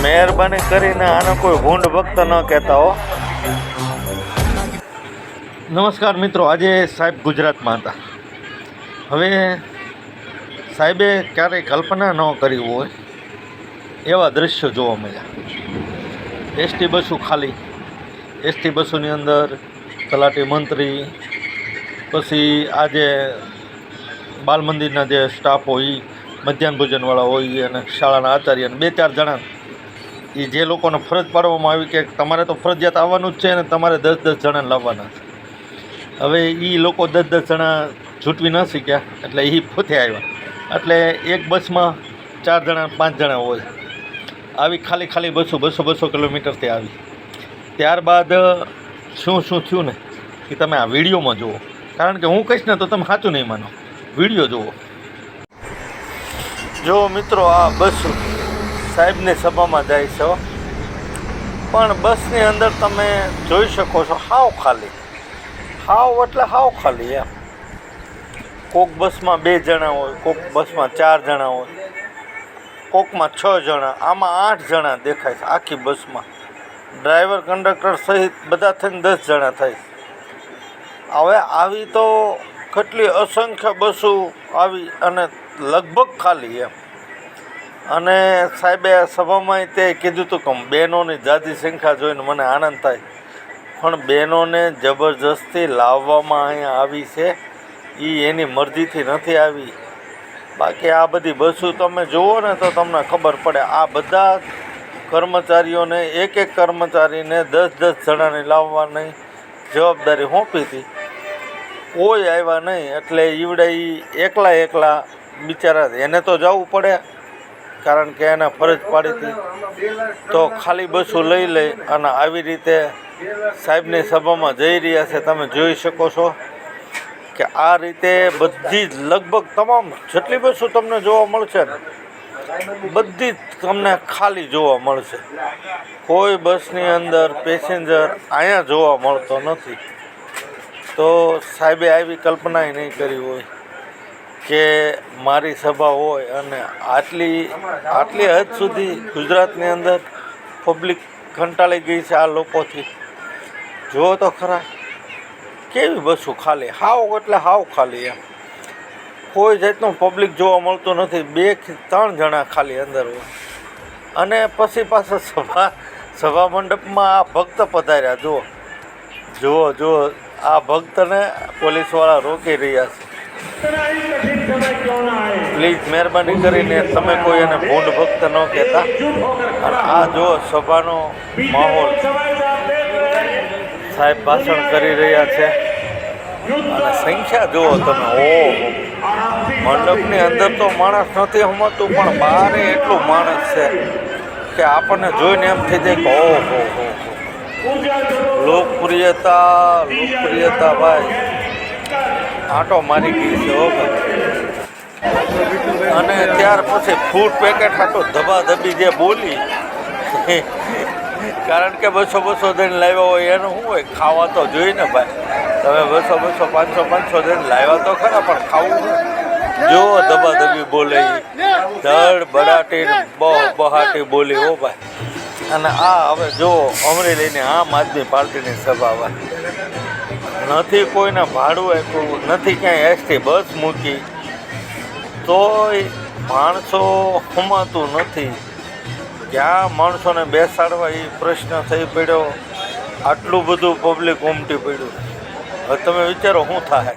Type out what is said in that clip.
મહેરબાની કરીને આનો કોઈ ભૂંડ ભક્ત ન કહેતા હો. નમસ્કાર મિત્રો, આજે સાહેબ ગુજરાતમાં હતા. હવે સાહેબે ક્યારેય કલ્પના ન કરી હોય એવા દ્રશ્યો જોવા મળ્યા. એસટી બસો ખાલી, એસટી બસોની અંદર તલાટી મંત્રી, પછી આજે બાલ મંદિરના જે સ્ટાફ હોય, મધ્યાહન ભોજનવાળા હોય અને શાળાના આચાર્ય અને 2-4 જણા, એ જે લોકોને ફરજ પાડવામાં આવી કે તમારે તો ફરજિયાત આવવાનું જ છે અને તમારે 10-10 જણાને લાવવાના છે. હવે એ લોકો 10-10 જણા છૂટવી ન શીખ્યા એટલે એ પોતે આવ્યા. એટલે એક બસમાં 4 જણા 5 જણા હોય. આવી ખાલી બસો કિલોમીટરથી આવી. ત્યારબાદ શું થયું ને એ તમે આ વિડીયોમાં જુઓ. કારણ કે હું કહીશ ને તો તમે સાચું નહીં માનો, વિડીયો જુઓ. જો મિત્રો, આ બસ સાહેબની સભામાં જાય છે, પણ બસની અંદર તમે જોઈ શકો છો હાવ ખાલી. હાવ એટલે હાવ ખાલી એમ. કોક બસમાં 2 જણા હોય, કોક બસમાં 4 જણા હોય, કોકમાં 6 જણા, આમાં 8 જણા દેખાય છે આખી બસમાં. ડ્રાઈવર કંડક્ટર સહિત બધા થઈને 10 જણા થાય. હવે આવી તો કેટલી અસંખ્ય બસો આવી અને લગભગ ખાલી એમ. અને સાહેબે સભામાં તે કીધું હતું કે બહેનોની જાજી સંખ્યા જોઈને મને આનંદ થાય, પણ બહેનોને જબરજસ્તી લાવવામાં અહીંયા આવી છે. એ એની મરજીથી નથી આવી. બાકી આ બધી બસો તમે જુઓ ને તો તમને ખબર પડે. આ બધા કર્મચારીઓને એક કર્મચારીને 10-10 જણાને લાવવાની જવાબદારી સોંપી હતી. કોઈ આવ્યા નહીં એટલે ઈવડે એકલા બિચારા એને તો જવું પડે, કારણ કે એને ફરજ પાડી હતી. તો ખાલી બસો લઈ અને આવી રીતે સાહેબની સભામાં જઈ રહ્યા છે. તમે જોઈ શકો છો કે આ રીતે બધી જ લગભગ તમામ જેટલી બસો તમને જોવા મળશે ને બધી જ તમને ખાલી જોવા મળશે. કોઈ બસની અંદર પેસેન્જર અહીંયા જોવા મળતો નથી. તો સાહેબે આવી કલ્પનાય નહીં કરી હોય કે મારી સભા હોય અને આટલી હદ સુધી ગુજરાતની અંદર પબ્લિક કંટાળી ગઈ છે આ લોકોથી. જુઓ તો ખરા કેવી બસો ખાલી, હાવ એટલે હાવ ખાલી એમ. કોઈ જાતનું પબ્લિક જોવા મળતું નથી. 2-3 જણા ખાલી અંદર હોય. અને પછી પાછા સભા મંડપમાં આ ભક્ત પધાર્યા. જુઓ આ ભક્તને પોલીસવાળા રોકી રહ્યા છે. પ્લીઝ મહેરબાની કરીને તમે કોઈ એને ભૂંડ ભક્ત ન કહેતા. અને આ જુઓ સભાનો માહોલ, સાહેબ ભાષણ કરી રહ્યા છે અને સંખ્યા જુઓ તમે. ઓહો, મંડપની અંદર તો માણસ નથી સમજતું, પણ બહાર એટલું માણસ છે કે આપણને જોઈને એમ થઈ જાય કે ઓહો. લોકપ્રિયતા ભાઈ આંટો મારી ગઈ છે હો ભાઈ. અને ત્યાર પછી ફૂડ પેકેટ આટો ધબાધબી જે બોલી, કારણ કે 200 દઈને લાવ્યા હોય એનું શું હોય, ખાવા તો જોઈએ ને ભાઈ. તમે 200 500 દઈને લાવ્યા તો ખરા, પણ ખાવું ને. જો ધબાધબી બોલે, ધડ બડાટી બહાટી બોલી હો ભાઈ. અને આ હવે જો અમરેલીની આમ આદમી પાર્ટીની સભા ભાઈ. નથી કોઈને ભાડું આપ્યું, નથી ક્યાંય એસટી બસ મૂકી, તોય માણસો સમાતું નથી. ક્યાં માણસોને બેસાડવા એ પ્રશ્ન થઈ પડ્યો. આટલું બધું પબ્લિક ઉમટી પડ્યું. હવે તમે વિચારો શું થાય.